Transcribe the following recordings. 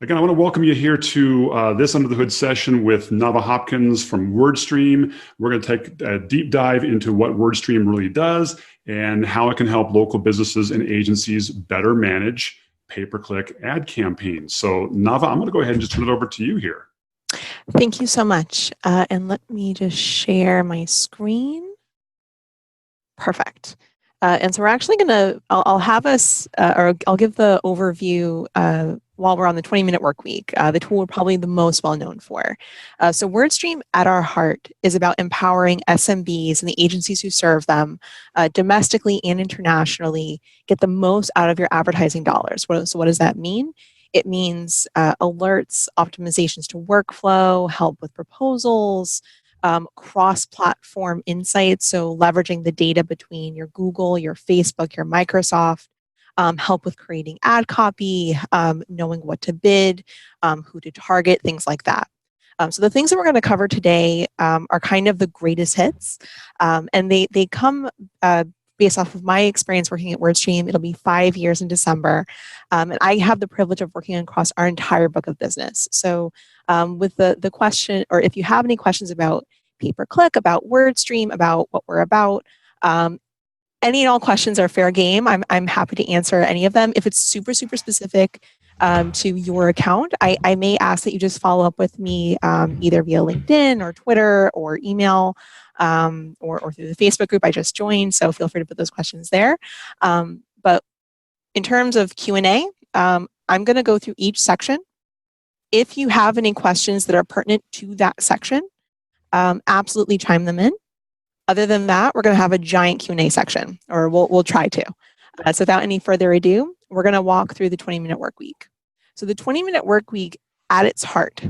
Again, I want to welcome you here to this Under the Hood session with Navah Hopkins from WordStream. We're going to take a deep dive into what WordStream really does and how it can help local businesses and agencies better manage pay-per-click ad campaigns. So Navah, I'm going to go ahead and just turn it over to you here. Thank you so much. And let me just share my screen. Perfect. And so we're actually going to, I'll have us, or I'll give the overview while we're on the 20-minute work week, the tool we're probably the most well known for. So WordStream at our heart is about empowering SMBs and the agencies who serve them domestically and internationally, get the most out of your advertising dollars. So what does that mean? It means alerts, optimizations to workflow, help with proposals, cross-platform insights, so leveraging the data between your Google, your Facebook, your Microsoft, help with creating ad copy, knowing what to bid, who to target, things like that. So the things that we're going to cover today are kind of the greatest hits, and they come based off of my experience working at WordStream. It'll be 5 years in December, and I have the privilege of working across our entire book of business. So with the question, or if you have any questions about pay-per-click, about WordStream, about what we're about, any and all questions are fair game. I'm happy to answer any of them. If it's super specific to your account, I may ask that you just follow up with me either via LinkedIn or Twitter or email or through the Facebook group I just joined. So feel free to put those questions there. But in terms of Q&A, I'm going to go through each section. If you have any questions that are pertinent to that section, absolutely chime them in. Other than that, we're going to have a giant Q&A section, or we'll try to. So without any further ado, we're going to walk through the 20-minute work week. So the 20-minute work week at its heart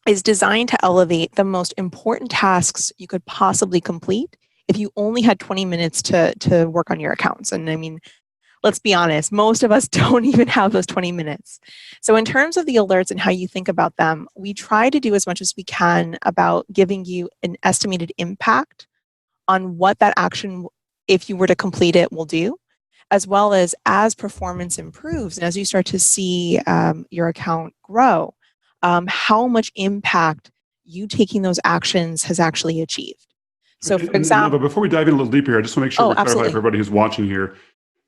is designed to elevate the most important tasks you could possibly complete if you only had 20 minutes to work on your accounts. And I mean, let's be honest, most of us don't even have those 20 minutes. So in terms of the alerts and how you think about them, we try to do as much as we can about giving you an estimated impact on what that action, if you were to complete it, will do, as well as performance improves and as you start to see your account grow, how much impact you taking those actions has actually achieved. So for example, Navah, before we dive in a little deeper here, I just want to make sure we clarify for everybody who's watching here.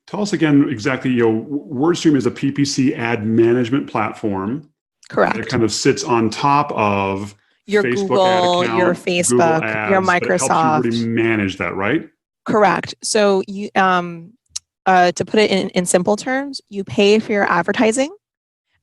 Tell us again exactly, WordStream is a PPC ad management platform. Correct. It kind of sits on top of your Facebook Google, ad account, your Facebook, Google ads, your Microsoft. It helps you really manage that, right? Correct. So you, to put it in simple terms, you pay for your advertising,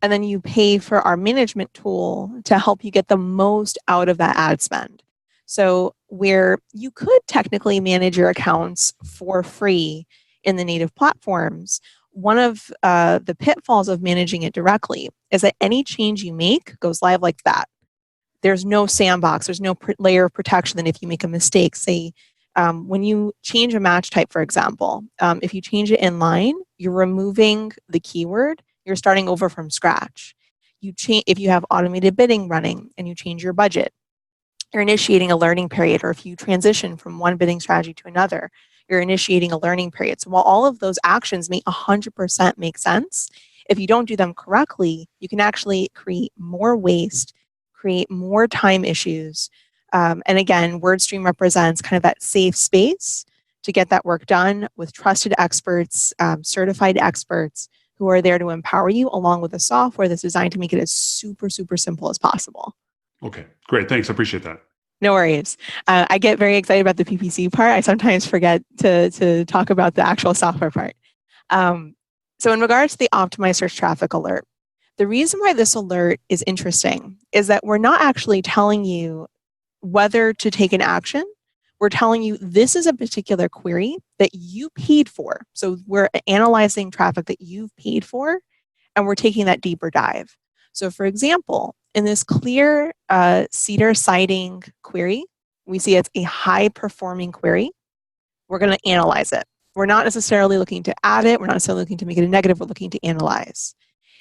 and then you pay for our management tool to help you get the most out of that ad spend. So where you could technically manage your accounts for free in the native platforms, one of the pitfalls of managing it directly is that any change you make goes live like that. There's no sandbox, there's no layer of protection that if you make a mistake, say, when you change a match type, for example, if you change it in line, you're removing the keyword, you're starting over from scratch. If you have automated bidding running and you change your budget, you're initiating a learning period, or if you transition from one bidding strategy to another, you're initiating a learning period. So while all of those actions may 100% make sense, if you don't do them correctly, you can actually create more waste, create more time issues. And again, WordStream represents kind of that safe space to get that work done with trusted experts, certified experts who are there to empower you, along with a software that's designed to make it as super simple as possible. Okay, great. Thanks. I appreciate that. No worries. I get very excited about the PPC part. I sometimes forget to talk about the actual software part. So in regards to the optimized search traffic alert, the reason why this alert is interesting is that we're not actually telling you whether to take an action. We're telling you this is a particular query that you paid for. So we're analyzing traffic that you've paid for, and we're taking that deeper dive. So for example, in this clear Cedar siding query, we see it's a high performing query. We're going to analyze it. We're not necessarily looking to add it. We're not necessarily looking to make it a negative. We're looking to analyze.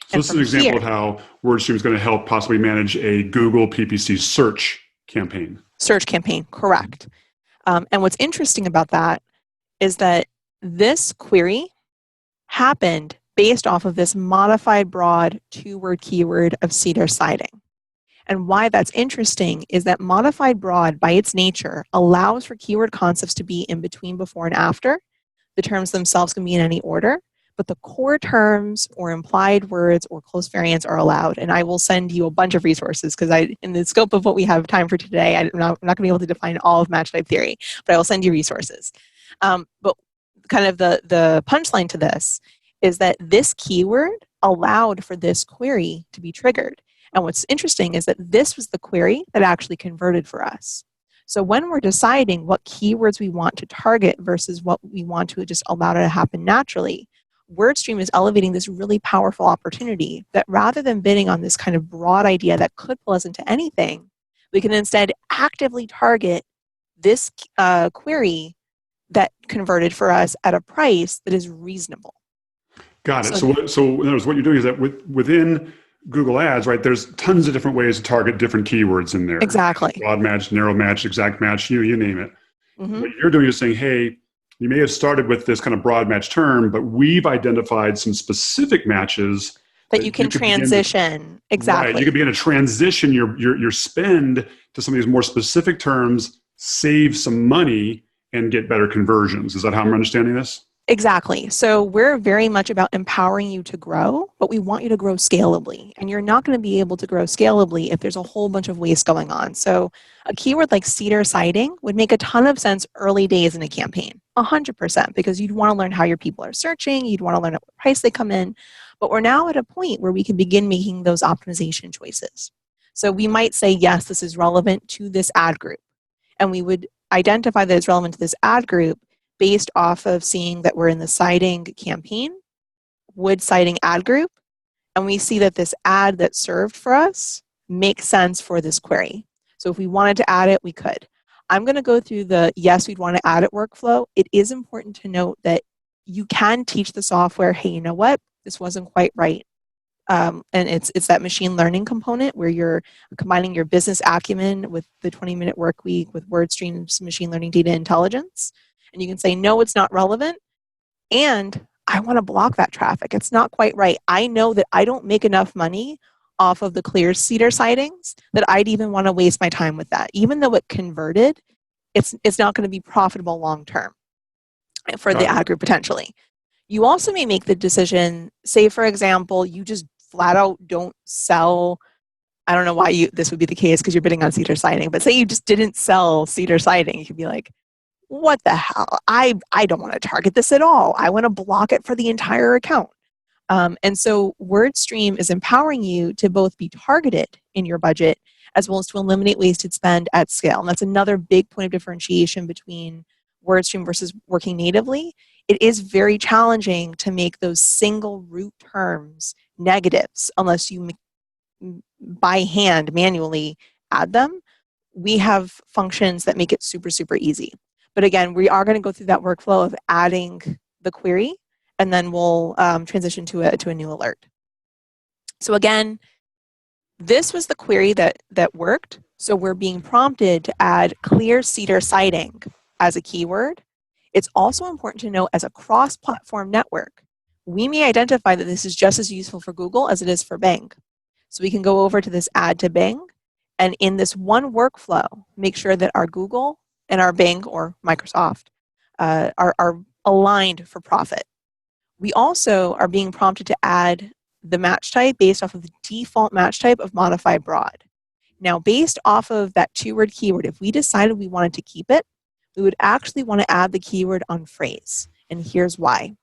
So this is an example of how WordStream is going to help possibly manage a Google PPC search campaign. Search campaign, correct. And what's interesting about that is that this query happened based off of this modified broad two-word keyword of cedar siding. And why that's interesting is that modified broad, by its nature, allows for keyword concepts to be in between, before, and after. The terms themselves can be in any order, but the core terms or implied words or close variants are allowed. And I will send you a bunch of resources because in the scope of what we have time for today, I'm not going to be able to define all of match type theory, but I will send you resources. But kind of the punchline to this is that this keyword allowed for this query to be triggered. And what's interesting is that this was the query that actually converted for us. So when we're deciding what keywords we want to target versus what we want to just allow to happen naturally, WordStream is elevating this really powerful opportunity that rather than bidding on this kind of broad idea that could pull us into anything, we can instead actively target this query that converted for us at a price that is reasonable. Got it. So in other words, what you're doing is that within Google Ads, right, there's tons of different ways to target different keywords in there. Exactly. Broad match, narrow match, exact match, you name it. Mm-hmm. What you're doing is saying, hey, you may have started with this kind of broad match term, but we've identified some specific matches that you can transition. Exactly. Right. You can begin to transition your spend to some of these more specific terms, save some money, and get better conversions. Is that how I'm understanding this? Exactly. So we're very much about empowering you to grow, but we want you to grow scalably. And you're not going to be able to grow scalably if there's a whole bunch of waste going on. So a keyword like cedar siding would make a ton of sense early days in a campaign, 100%, because you'd want to learn how your people are searching. You'd want to learn at what price they come in. But we're now at a point where we can begin making those optimization choices. So we might say, yes, this is relevant to this ad group. And we would identify that it's relevant to this ad group based off of seeing that we're in the siding campaign, wood siding ad group, and we see that this ad that served for us makes sense for this query. So if we wanted to add it, we could. I'm going to go through the yes, we'd want to add it workflow. It is important to note that you can teach the software, hey, you know what? This wasn't quite right. And it's that machine learning component where you're combining your business acumen with the 20-minute work week with WordStream's machine learning data intelligence. And you can say, no, it's not relevant. And I want to block that traffic. It's not quite right. I know that I don't make enough money off of the clear cedar sightings that I'd even want to waste my time with that. Even though it converted, it's not going to be profitable long term for the ad group potentially. You also may make the decision, say, for example, you just flat out don't sell. I don't know why this would be the case because you're bidding on cedar siding, but say you just didn't sell cedar siding. You could be like, what the hell? I don't want to target this at all. I want to block it for the entire account. And so WordStream is empowering you to both be targeted in your budget as well as to eliminate wasted spend at scale. And that's another big point of differentiation between WordStream versus working natively. It is very challenging to make those single root terms negatives unless you by hand manually add them. We have functions that make it super, super easy. But again, we are going to go through that workflow of adding the query, and then we'll transition to a new alert. So again, this was the query that worked. So we're being prompted to add clear cedar siding as a keyword. It's also important to know as a cross-platform network, we may identify that this is just as useful for Google as it is for Bing. So we can go over to this add to Bing, and in this one workflow, make sure that our Google and our Bing or Microsoft are aligned for profit. We also are being prompted to add the match type based off of the default match type of modified broad. Now, based off of that two-word keyword, if we decided we wanted to keep it, we would actually want to add the keyword on phrase. And here's why.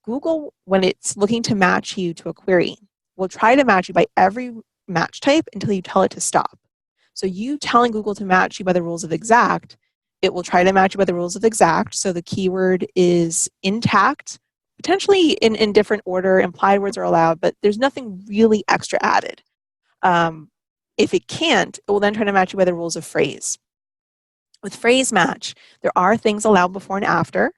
Google, when it's looking to match you to a query, will try to match you by every match type until you tell it to stop. So you telling Google to match you by the rules of exact, it will try to match you by the rules of exact. So the keyword is intact, potentially in different order. Implied words are allowed, but there's nothing really extra added. If it can't, it will then try to match you by the rules of phrase. With phrase match, there are things allowed before and after,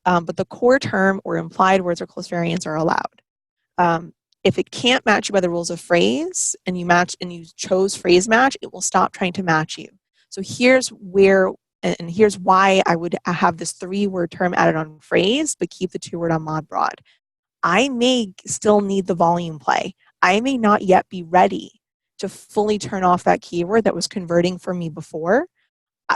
but the core term or implied words or close variants are allowed. If it can't match you by the rules of phrase and you chose phrase match, it will stop trying to match you. So here's why I would have this 3-word term added on phrase, but keep the 2-word on mod broad. I may still need the volume play. I may not yet be ready to fully turn off that keyword that was converting for me before,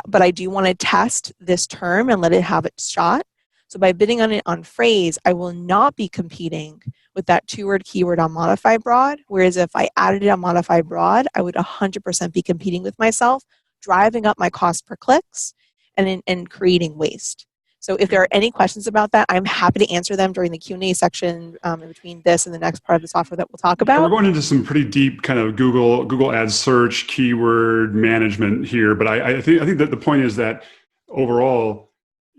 but I do want to test this term and let it have its shot. So by bidding on it on phrase, I will not be competing with that 2-word keyword on modify broad. Whereas if I added it on modify broad, I would 100% be competing with myself, driving up my cost per clicks and creating waste. So if there are any questions about that, I'm happy to answer them during the Q&A section in between this and the next part of the software that we'll talk about. We're going into some pretty deep kind of Google Ads search, keyword management here, but I think that the point is that overall,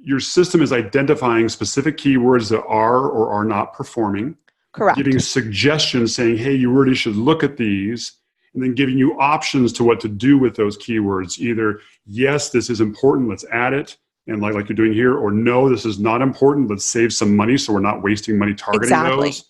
your system is identifying specific keywords that are or are not performing. Correct. Giving suggestions saying, hey, you really should look at these, and then giving you options to what to do with those keywords. Either, yes, this is important, let's add it, and like you're doing here, or no, this is not important, let's save some money so we're not wasting money targeting those.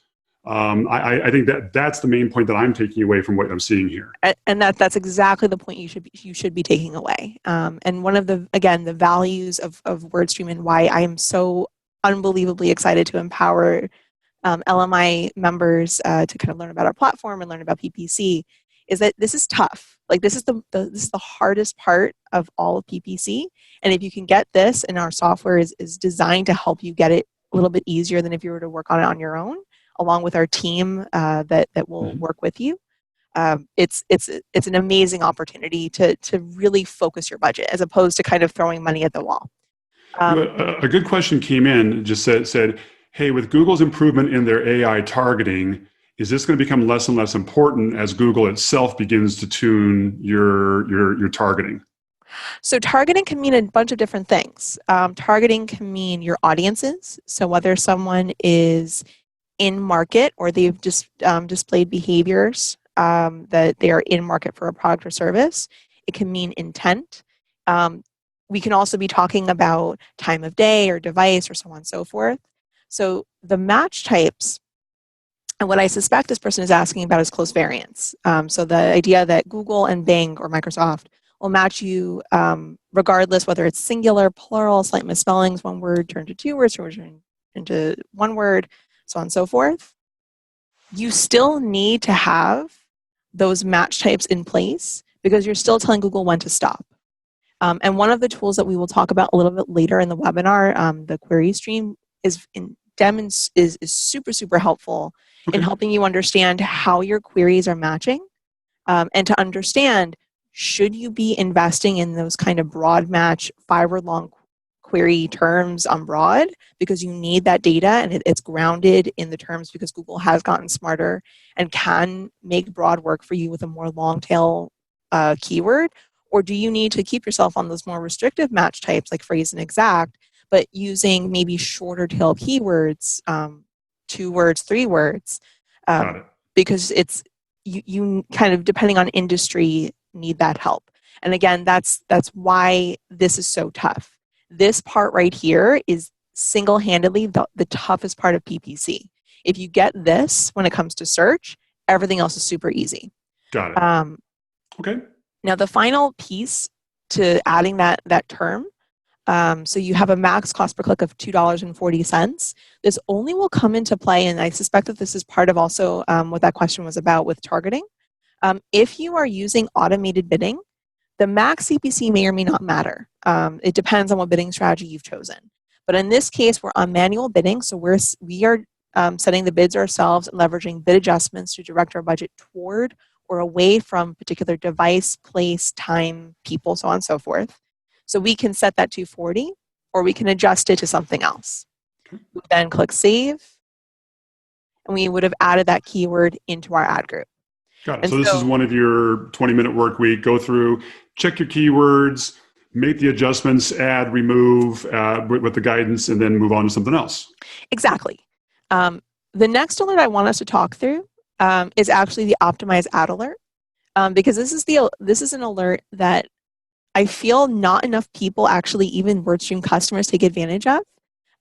I think that's the main point that I'm taking away from what I'm seeing here. And that's exactly the point you should be taking away. And one of the values of WordStream and why I am so unbelievably excited to empower LMI members to kind of learn about our platform and learn about PPC is that this is tough. Like this is the hardest part of all of PPC. And if you can get this, and our software is designed to help you get it a little bit easier than if you were to work on it on your own, along with our team that will work with you. It's an amazing opportunity to really focus your budget as opposed to kind of throwing money at the wall. A good question came in, just said, hey, with Google's improvement in their AI targeting, is this going to become less and less important as Google itself begins to tune your targeting? So targeting can mean a bunch of different things. Targeting can mean your audiences. So whether someone is in market or they've just displayed behaviors that they are in market for a product or service. It can mean intent. We can also be talking about time of day or device or so on and so forth. So the match types, and what I suspect this person is asking about is close variants. So the idea that Google and Bing or Microsoft will match you regardless whether it's singular, plural, slight misspellings, one word turned to 2 words, turned into 1 word, so on and so forth. You still need to have those match types in place because you're still telling Google when to stop. And one of the tools that we will talk about a little bit later in the webinar, the query stream, is super, super helpful in helping you understand how your queries are matching and to understand, should you be investing in those kind of broad match 5-word long query terms on broad because you need that data and it's grounded in the terms because Google has gotten smarter and can make broad work for you with a more long tail keyword? Or do you need to keep yourself on those more restrictive match types like phrase and exact, but using maybe shorter tail keywords, 2 words, 3 words, because it's you kind of, depending on industry, need that help. And again, that's why this is so tough. This part right here is single-handedly the toughest part of PPC. If you get this when it comes to search, everything else is super easy. Got it. Okay. Now, the final piece to adding that term, so you have a max cost per click of $2.40. This only will come into play, and I suspect that this is part of also what that question was about with targeting. If you are using automated bidding, the max CPC may or may not matter. It depends on what bidding strategy you've chosen. But in this case, we're on manual bidding, so we are setting the bids ourselves and leveraging bid adjustments to direct our budget toward or away from particular device, place, time, people, so on and so forth. So we can set that to 40, or we can adjust it to something else. We then click Save, and we would have added that keyword into our ad group. Got it. So this is one of your 20-minute work week. Go through, check your keywords, make the adjustments, add, remove with the guidance, and then move on to something else. Exactly. The next alert I want us to talk through is actually the optimized ad alert, because this is an alert that I feel not enough people, actually even WordStream customers, take advantage of.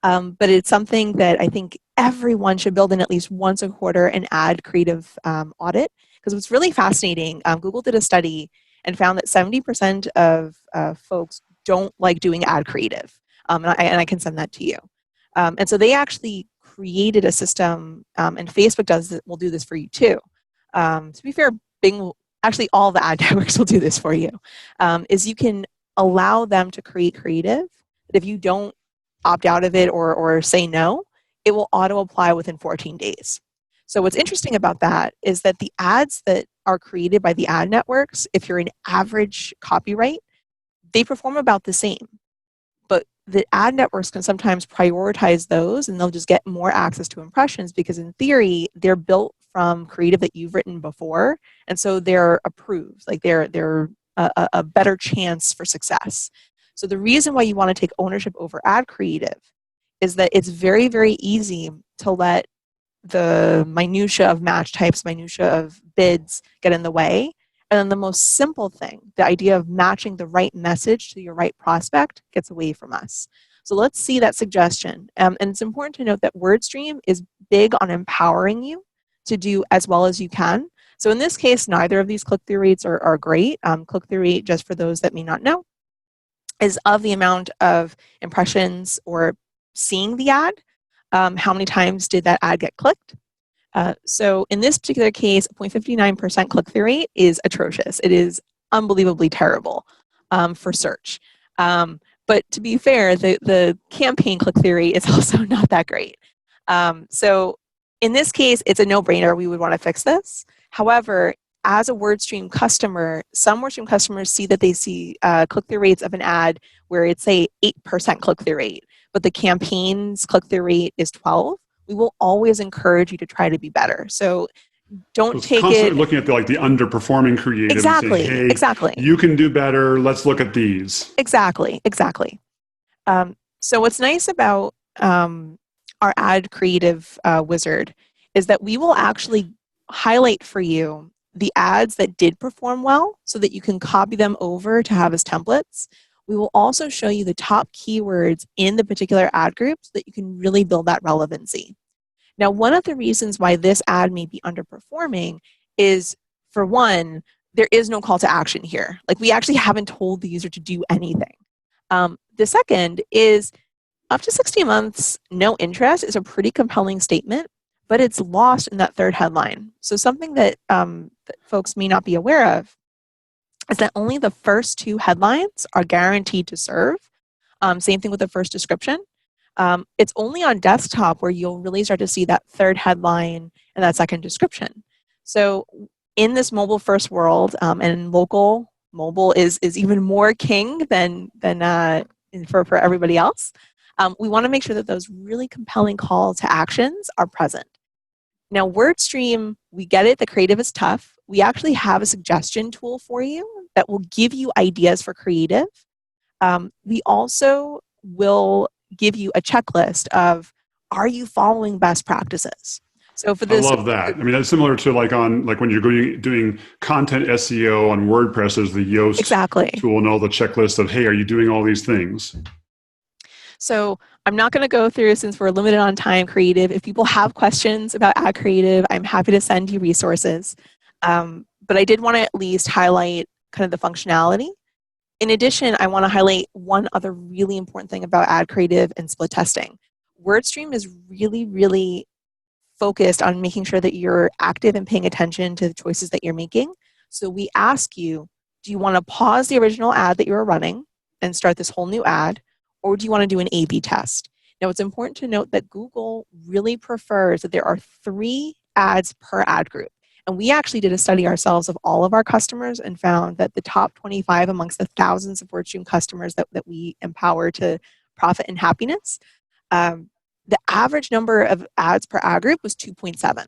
But it's something that I think everyone should build in at least once a quarter and add Creative Audit. Because what's really fascinating, Google did a study and found that 70% of folks don't like doing ad creative. And I can send that to you. And so they actually created a system, and Facebook will do this for you too. To be fair, Bing will, actually all the ad networks will do this for you, is you can allow them to create creative that if you don't opt out of it or say no, it will auto apply within 14 days. So what's interesting about that is that the ads that are created by the ad networks, if you're an average copyright, they perform about the same. But the ad networks can sometimes prioritize those, and they'll just get more access to impressions because in theory, they're built from creative that you've written before. And so they're approved, like they're a better chance for success. So the reason why you want to take ownership over ad creative is that it's very, very easy to let the minutia of match types, minutia of bids get in the way. And then the most simple thing, the idea of matching the right message to your right prospect, gets away from us. So let's see that suggestion. And it's important to note that WordStream is big on empowering you to do as well as you can. So in this case, neither of these click-through rates are great. Click-through rate, just for those that may not know, is of the amount of impressions or seeing the ad. How many times did that ad get clicked? So in this particular case, 0.59% click-through rate is atrocious. It is unbelievably terrible for search. But to be fair, the campaign click-through rate is also not that great. So in this case, it's a no-brainer. We would want to fix this. However, as a WordStream customer, some WordStream customers see that they see click-through rates of an ad where it's a 8% click-through rate, but the campaign's click-through rate is 12. We will always encourage you to try to be better. So don't take constantly it looking at the underperforming creative exactly, and saying, hey, exactly. You can do better. Let's look at these. Exactly. So what's nice about our ad creative wizard is that we will actually highlight for you the ads that did perform well so that you can copy them over to have as templates. We will also show you the top keywords in the particular ad group so that you can really build that relevancy. Now, one of the reasons why this ad may be underperforming is, for one, there is no call to action here. Like, we actually haven't told the user to do anything. The second is up to 60 months, no interest is a pretty compelling statement, but it's lost in that third headline. So something that folks may not be aware of is that only the first two headlines are guaranteed to serve. Same thing with the first description. It's only on desktop where you'll really start to see that third headline and that second description. So in this mobile first world, and mobile is even more king than for everybody else, we want to make sure that those really compelling call to actions are present. Now, WordStream, we get it, the creative is tough. We actually have a suggestion tool for you that will give you ideas for creative. We also will give you a checklist of, are you following best practices? So for this, I love that. I mean, that's similar to like when you're doing content SEO on WordPress, there's the Yoast exactly. tool and all the checklist of, hey, are you doing all these things? So I'm not going to go through, since we're limited on time, creative. If people have questions about ad creative, I'm happy to send you resources. But I did want to at least highlight kind of the functionality. In addition, I want to highlight one other really important thing about ad creative and split testing. WordStream is really, really focused on making sure that you're active and paying attention to the choices that you're making. So we ask you, do you want to pause the original ad that you were running and start this whole new ad? Or do you want to do an A/B test? Now, it's important to note that Google really prefers that there are 3 ads per ad group. And we actually did a study ourselves of all of our customers and found that the top 25 amongst the thousands of WordStream customers that we empower to profit and happiness, the average number of ads per ad group was 2.7.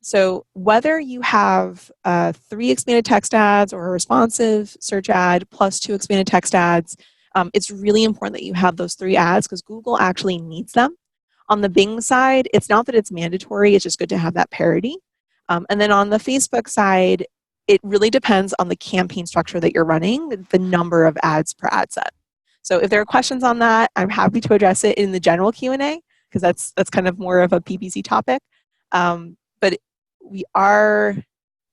So whether you have 3 expanded text ads or a responsive search ad plus 2 expanded text ads, it's really important that you have those 3 ads because Google actually needs them. On the Bing side, it's not that it's mandatory, it's just good to have that parity. And then on the Facebook side, it really depends on the campaign structure that you're running, the number of ads per ad set. So if there are questions on that, I'm happy to address it in the general Q&A because that's kind of more of a PPC topic. But we are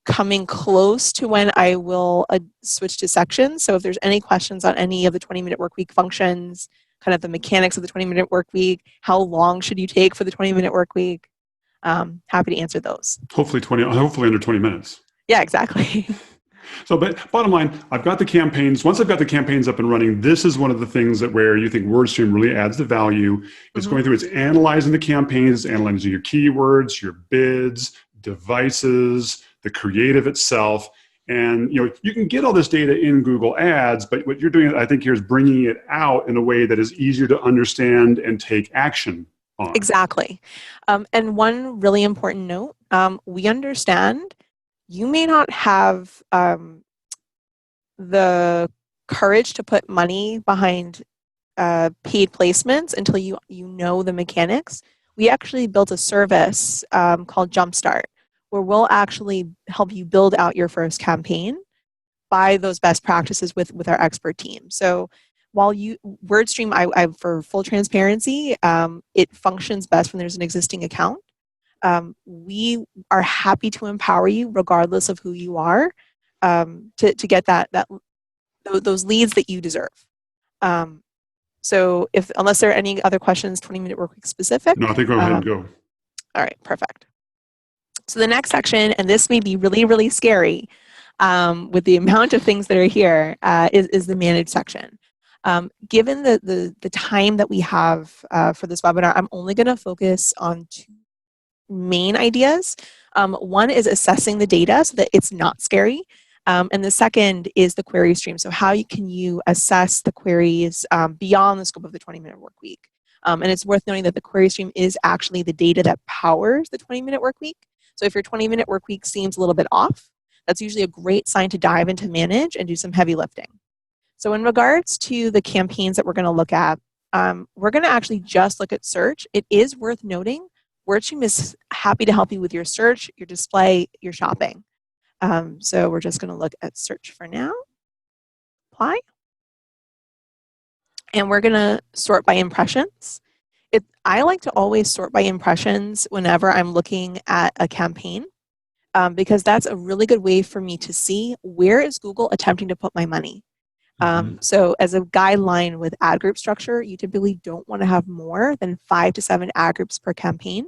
coming close to when I will switch to sections. So if there's any questions on any of the 20-minute workweek functions, kind of the mechanics of the 20-minute work week. How long should you take for the 20-minute work week? Happy to answer those. Hopefully under 20 minutes. Yeah, exactly. So, but bottom line, I've got the campaigns. Once I've got the campaigns up and running, this is one of the things that where you think WordStream really adds the value. It's going through, it's analyzing the campaigns, it's analyzing your keywords, your bids, devices, the creative itself. And you can get all this data in Google Ads, but what you're doing, I think, here is bringing it out in a way that is easier to understand and take action on. Exactly. And one really important note, we understand you may not have the courage to put money behind paid placements until you know the mechanics. We actually built a service called Jumpstart, where we'll actually help you build out your first campaign by those best practices with our expert team. So while WordStream, I for full transparency, it functions best when there's an existing account. We are happy to empower you regardless of who you are to get those leads that you deserve. So unless there are any other questions, 20-minute work week specific. No, I think go ahead and go. All right, perfect. So the next section, and this may be really, really scary with the amount of things that are here, is the manage section. Given the time that we have for this webinar, I'm only going to focus on two main ideas. One is assessing the data so that it's not scary. And the second is the query stream. So how can you assess the queries beyond the scope of the 20-minute work week? And it's worth noting that the query stream is actually the data that powers the 20-minute work week. So if your 20-minute work week seems a little bit off, that's usually a great sign to dive into manage and do some heavy lifting. So in regards to the campaigns that we're going to look at, we're going to actually just look at search. It is worth noting, WordStream is happy to help you with your search, your display, your shopping. So we're just going to look at search for now. Apply. And we're going to sort by impressions. I like to always sort by impressions whenever I'm looking at a campaign because that's a really good way for me to see where is Google attempting to put my money. So as a guideline with ad group structure, you typically don't want to have more than 5 to 7 ad groups per campaign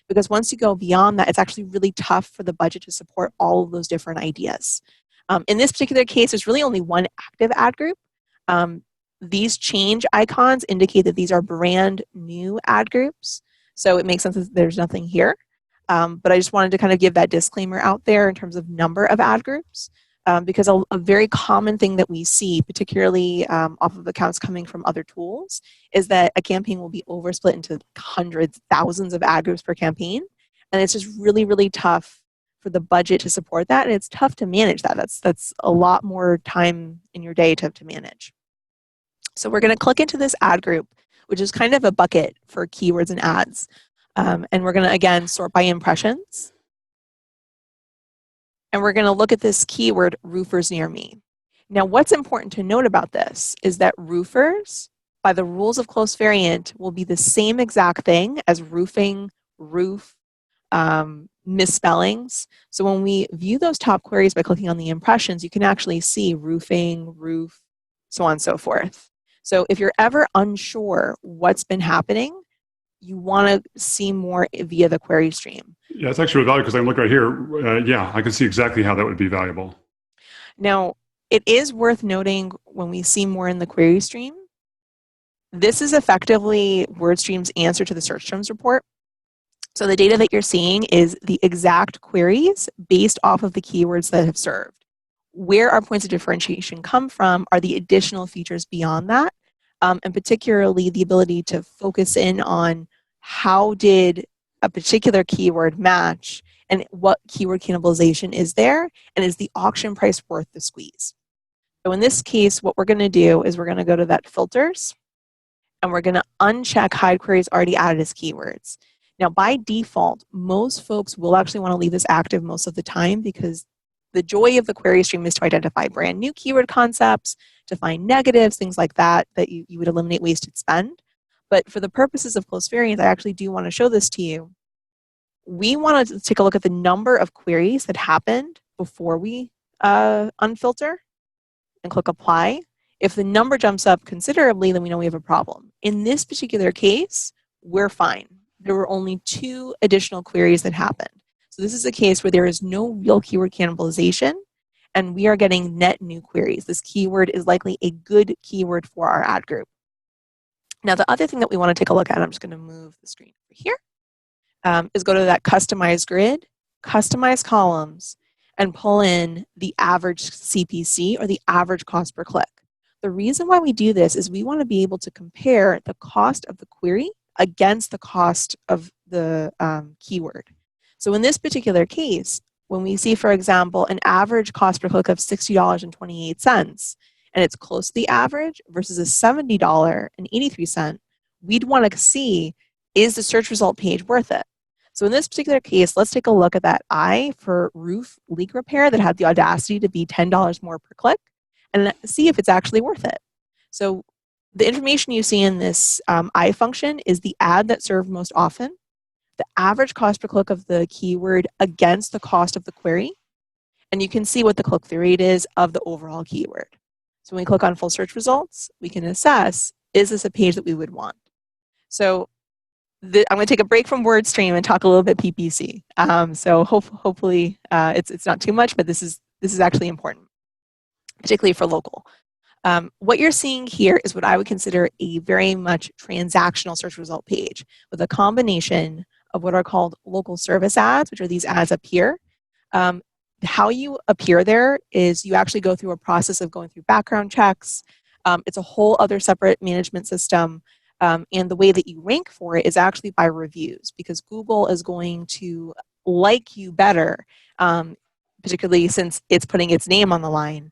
because once you go beyond that, it's actually really tough for the budget to support all of those different ideas. In this particular case, there's really only one active ad group. These change icons indicate that these are brand new ad groups. So it makes sense that there's nothing here. But I just wanted to kind of give that disclaimer out there in terms of number of ad groups. Because a very common thing that we see, particularly off of accounts coming from other tools, is that a campaign will be oversplit into hundreds, thousands of ad groups per campaign. And it's just really, really tough for the budget to support that. And it's tough to manage that. That's a lot more time in your day to manage. So we're going to click into this ad group, which is kind of a bucket for keywords and ads. And we're going to, again, sort by impressions. And we're going to look at this keyword, roofers near me. Now, what's important to note about this is that roofers, by the rules of close variant, will be the same exact thing as roofing, roof, misspellings. So when we view those top queries by clicking on the impressions, you can actually see roofing, roof, so on and so forth. So if you're ever unsure what's been happening, you want to see more via the query stream. Yeah, it's actually valuable because I look right here. Yeah, I can see exactly how that would be valuable. Now, it is worth noting when we see more in the query stream, this is effectively WordStream's answer to the search terms report. So the data that you're seeing is the exact queries based off of the keywords that have served. Where our points of differentiation come from are the additional features beyond that, and particularly the ability to focus in on how did a particular keyword match and what keyword cannibalization is there, and is the auction price worth the squeeze. So in this case, what we're going to do is we're going to go to that filters, and we're going to uncheck hide queries already added as keywords. Now, by default, most folks will actually want to leave this active most of the time because the joy of the query stream is to identify brand new keyword concepts, to find negatives, things like that, that you would eliminate wasted spend. But for the purposes of close variants, I actually do want to show this to you. We want to take a look at the number of queries that happened before we unfilter and click apply. If the number jumps up considerably, then we know we have a problem. In this particular case, we're fine. There were only 2 additional queries that happened. So this is a case where there is no real keyword cannibalization, and we are getting net new queries. This keyword is likely a good keyword for our ad group. Now, the other thing that we want to take a look at, I'm just going to move the screen over here, is go to that customize grid, customize columns, and pull in the average CPC, or the average cost per click. The reason why we do this is we want to be able to compare the cost of the query against the cost of the keyword. So in this particular case, when we see, for example, an average cost per click of $60.28, and it's close to the average versus a $70.83, we'd want to see, is the search result page worth it? So in this particular case, let's take a look at that eye for roof leak repair that had the audacity to be $10 more per click, and see if it's actually worth it. So the information you see in this eye function is the ad that served most often, the average cost per click of the keyword against the cost of the query, and you can see what the click-through rate is of the overall keyword. So when we click on full search results, we can assess, is this a page that we would want? So I'm going to take a break from WordStream and talk a little bit PPC. So hopefully it's not too much, but this is actually important, particularly for local. What you're seeing here is what I would consider a very much transactional search result page with a combination of what are called local service ads, which are these ads up here. How you appear there is you actually go through a process of going through background checks. It's a whole other separate management system. And the way that you rank for it is actually by reviews, because Google is going to like you better, particularly since it's putting its name on the line,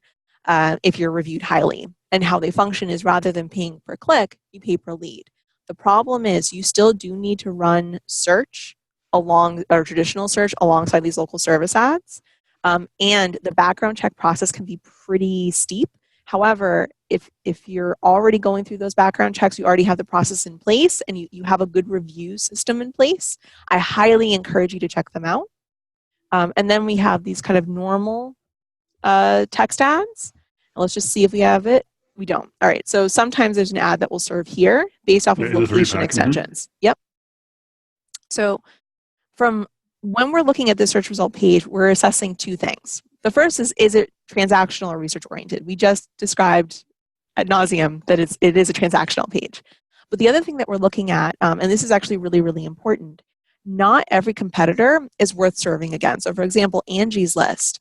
if you're reviewed highly. And how they function is, rather than paying per click, you pay per lead. The problem is you still do need to run search or traditional search alongside these local service ads. And the background check process can be pretty steep. However, if you're already going through those background checks, you already have the process in place, and you have a good review system in place, I highly encourage you to check them out. And then we have these kind of normal text ads. Let's just see if we have it. We don't. All right. So sometimes there's an ad that will serve here based off of location extensions. Yep. So from when we're looking at the search result page, we're assessing 2 things. The first is it transactional or research oriented? We just described ad nauseum that it is a transactional page. But the other thing that we're looking at, and this is actually really, really important, not every competitor is worth serving against. So for example, Angie's List,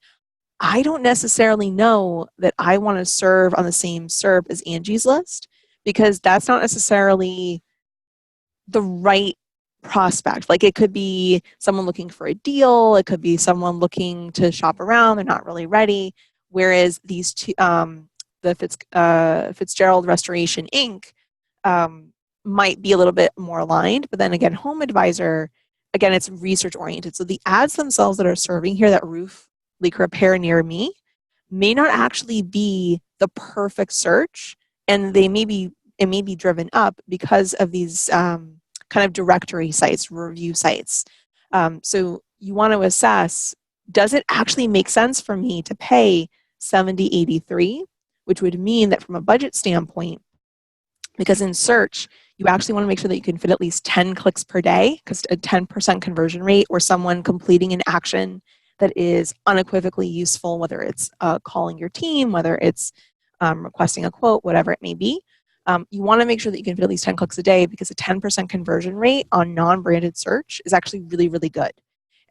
I don't necessarily know that I want to serve on the same SERP as Angie's List, because that's not necessarily the right prospect. Like, it could be someone looking for a deal, it could be someone looking to shop around, they're not really ready. Whereas these two, the Fitzgerald Restoration Inc. Might be a little bit more aligned, but then again, Home Advisor, again, it's research oriented. So the ads themselves that are serving here, that roof leak repair near me, may not actually be the perfect search, and it may be driven up because of these kind of directory sites, review sites. So you want to assess, does it actually make sense for me to pay $70.83, which would mean that from a budget standpoint, because in search, you actually want to make sure that you can fit at least 10 clicks per day, because a 10% conversion rate, or someone completing an action that is unequivocally useful, whether it's calling your team, whether it's requesting a quote, whatever it may be. You want to make sure that you can fit at least 10 clicks a day, because a 10% conversion rate on non-branded search is actually really, really good.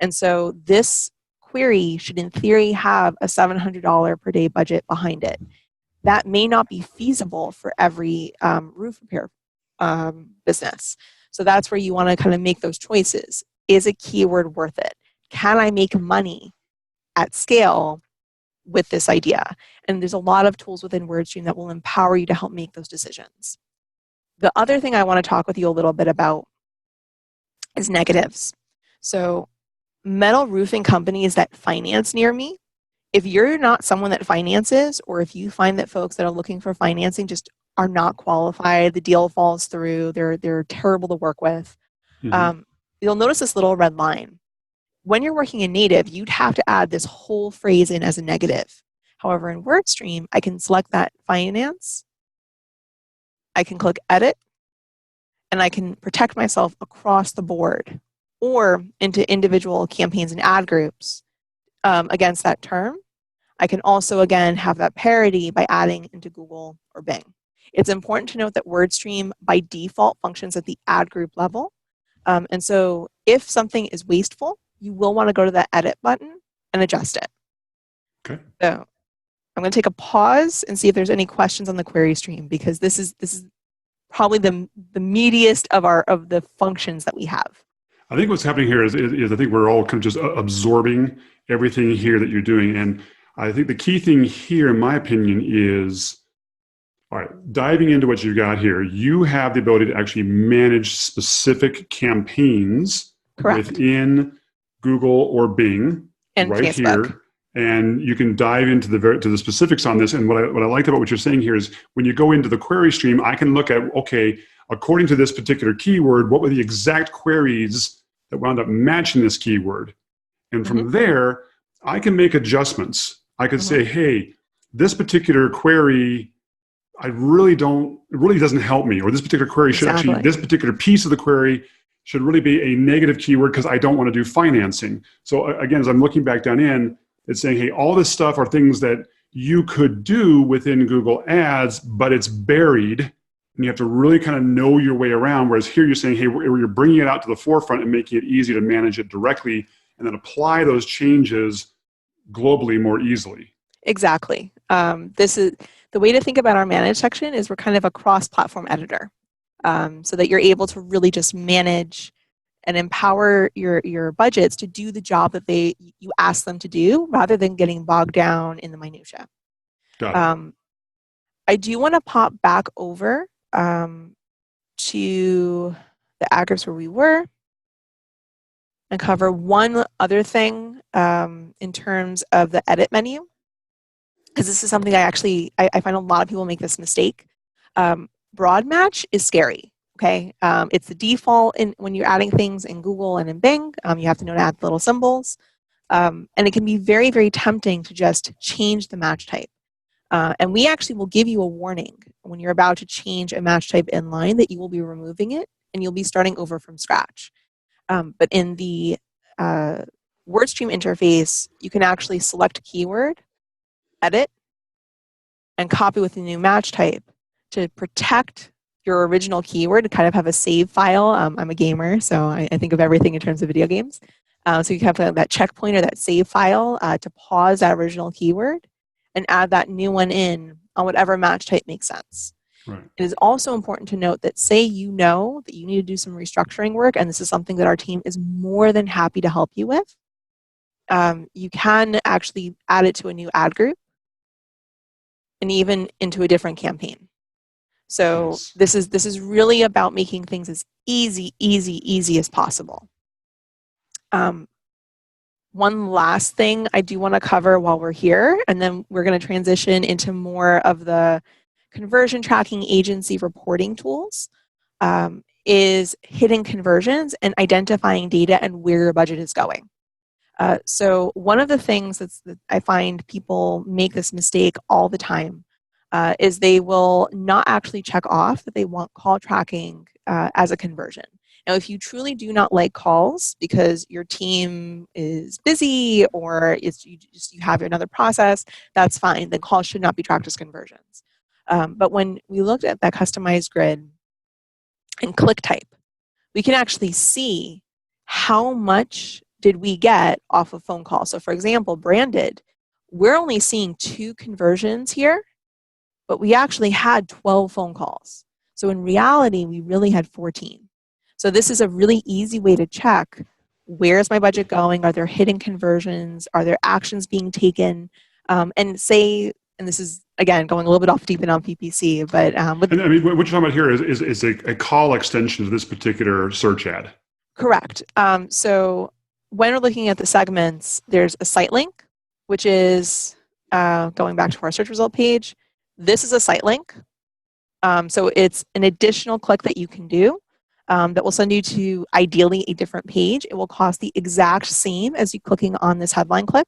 And so this query should, in theory, have a $700 per day budget behind it. That may not be feasible for every roof repair business. So that's where you want to kind of make those choices. Is a keyword worth it? Can I make money at scale with this idea? And there's a lot of tools within WordStream that will empower you to help make those decisions. The other thing I want to talk with you a little bit about is negatives. So metal roofing companies that finance near me, if you're not someone that finances, or if you find that folks that are looking for financing just are not qualified, the deal falls through, they're terrible to work with, you'll notice this little red line. When you're working in native, you'd have to add this whole phrase in as a negative. However, in WordStream, I can select that finance. I can click edit, and I can protect myself across the board or into individual campaigns and ad groups against that term. I can also, again, have that parity by adding into Google or Bing. It's important to note that WordStream by default functions at the ad group level. And so if something is wasteful, you will want to go to the edit button and adjust it. Okay. So I'm going to take a pause and see if there's any questions on the query stream, because this is probably the meatiest of the functions that we have. I think what's happening here is I think we're all kind of just absorbing everything here that you're doing. And I think the key thing here, in my opinion, is, all right, diving into what you've got here, you have the ability to actually manage specific campaigns within Google or Bing and right Facebook. Here. And you can dive into the specifics on this. And what I liked about what you're saying here is when you go into the query stream, I can look at, okay, according to this particular keyword, what were the exact queries that wound up matching this keyword? And from there, I can make adjustments. I could say, hey, this particular query, it really doesn't help me, or this particular query should actually, this particular piece of the query should really be a negative keyword because I don't want to do financing. So again, as I'm looking back down in, it's saying, hey, all this stuff are things that you could do within Google Ads, but it's buried, and you have to really kind of know your way around. Whereas here you're saying, hey, you're bringing it out to the forefront and making it easy to manage it directly, and then apply those changes globally more easily. Exactly. This is the way to think about our manage section is we're kind of a cross-platform editor, so that you're able to really just manage and empower your budgets to do the job that you ask them to do, rather than getting bogged down in the minutia. Got it. I do want to pop back over to the ad groups where we were and cover one other thing in terms of the edit menu, because this is something I find a lot of people make this mistake. Broad match is scary. Okay, it's the default when you're adding things in Google and in Bing. You have to know to add little symbols, and it can be very, very tempting to just change the match type. And we actually will give you a warning when you're about to change a match type in line that you will be removing it and you'll be starting over from scratch. But in the WordStream interface, you can actually select a keyword, edit, and copy with a new match type to protect your original keyword, to kind of have a save file. I'm a gamer, so I think of everything in terms of video games. So you can have that checkpoint or that save file to pause that original keyword and add that new one in on whatever match type makes sense. Right. It is also important to note that say you know that you need to do some restructuring work, and this is something that our team is more than happy to help you with. You can actually add it to a new ad group and even into a different campaign. So this is really about making things as easy as possible. One last thing I do want to cover while we're here, and then we're going to transition into more of the conversion tracking agency reporting tools, is hidden conversions and identifying data and where your budget is going. So one of the things that I find people make this mistake all the time is they will not actually check off that they want call tracking as a conversion. Now, if you truly do not like calls because your team is busy or you have another process, that's fine. Then calls should not be tracked as conversions. But when we looked at that customized grid and click type, we can actually see how much did we get off of phone calls. So for example, branded, we're only seeing 2 conversions here, but we actually had 12 phone calls. So in reality, we really had 14. So this is a really easy way to check, where's my budget going? Are there hidden conversions? Are there actions being taken? And this is, again, going a little bit off deep and on PPC, but... and I mean, what you're talking about here is a call extension to this particular search ad. Correct. So when we're looking at the segments, there's a site link, which is going back to our search result page. This is a site link. So it's an additional click that you can do that will send you to ideally a different page. It will cost the exact same as you clicking on this headline click.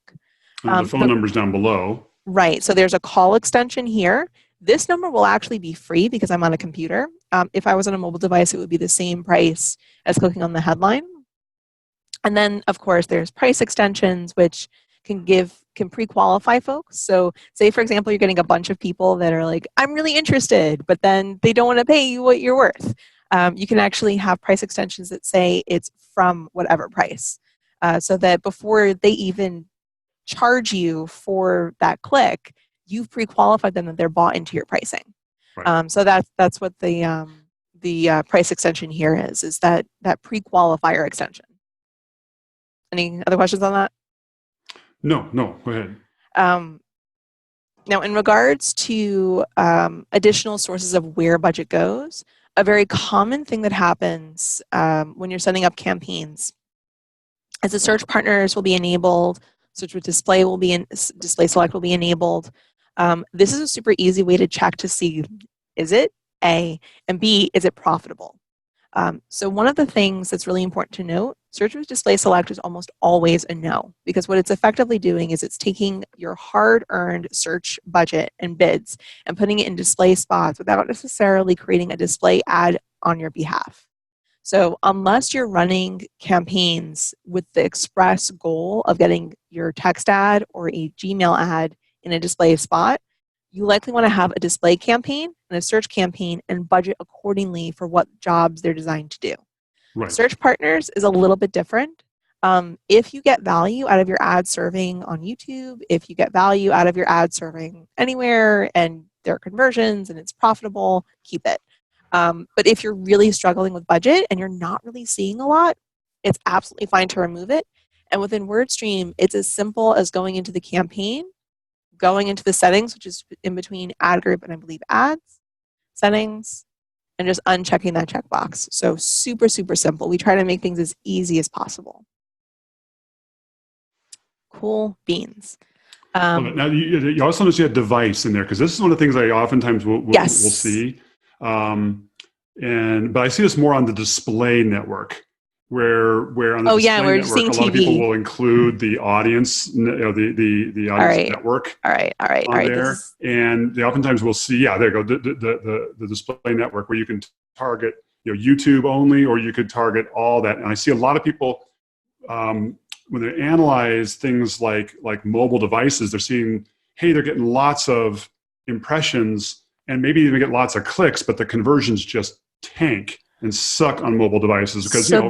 And the phone number's down below. Right. So there's a call extension here. This number will actually be free because I'm on a computer. If I was on a mobile device, it would be the same price as clicking on the headline. And then, of course, there's price extensions, which can pre-qualify folks. So say, for example, you're getting a bunch of people that are like, I'm really interested, but then they don't want to pay you what you're worth. You can actually have price extensions that say it's from whatever price. So that before they even charge you for that click, you've pre-qualified them that they're bought into your pricing. Right. So that's what the price extension here is that pre-qualifier extension. Any other questions on that? No, go ahead. Now, in regards to additional sources of where budget goes, a very common thing that happens when you're setting up campaigns is the search partners will be enabled, search with display display select will be enabled. This is a super easy way to check to see, is it A, and B, is it profitable? So one of the things that's really important to note, search with display select is almost always a no, because what it's effectively doing is it's taking your hard-earned search budget and bids and putting it in display spots without necessarily creating a display ad on your behalf. So unless you're running campaigns with the express goal of getting your text ad or a Gmail ad in a display spot, you likely want to have a display campaign and a search campaign and budget accordingly for what jobs they're designed to do. Right. Search partners is a little bit different. If you get value out of your ad serving on YouTube, if you get value out of your ad serving anywhere and there are conversions and it's profitable, keep it. But if you're really struggling with budget and you're not really seeing a lot, it's absolutely fine to remove it. And within WordStream, it's as simple as going into the campaign, going into the settings, which is in between ad group and I believe ads, settings, and just unchecking that checkbox. So super, super simple. We try to make things as easy as possible. Cool beans. Now, you also notice you had device in there, because this is one of the things I oftentimes will see. But I see this more on the display network, where on the display network, a lot of people will include the audience, the audience network. All right. There, and they oftentimes will see, there you go, the display network, where you can target YouTube only, or you could target all that. And I see a lot of people when they analyze things like mobile devices, they're seeing, hey, they're getting lots of impressions and maybe even get lots of clicks, but the conversions just tank and suck on mobile devices because they're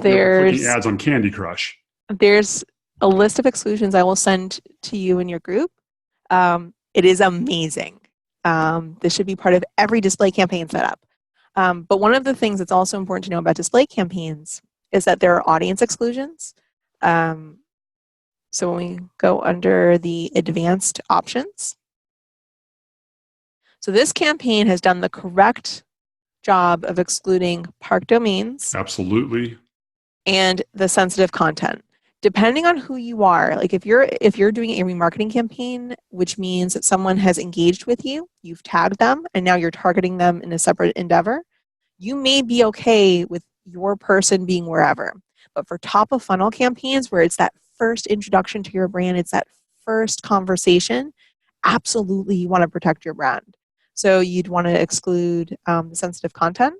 clicking ads on Candy Crush. There's a list of exclusions I will send to you in your group. It is amazing. This should be part of every display campaign setup. But one of the things that's also important to know about display campaigns is that there are audience exclusions. So when we go under the advanced options, so this campaign has done the correct job of excluding park domains. Absolutely. And the sensitive content. Depending on who you are, like if you're doing a remarketing campaign, which means that someone has engaged with you, you've tagged them, and now you're targeting them in a separate endeavor, you may be okay with your person being wherever. But for top of funnel campaigns where it's that first introduction to your brand, it's that first conversation, absolutely you want to protect your brand. So you'd want to exclude the sensitive content.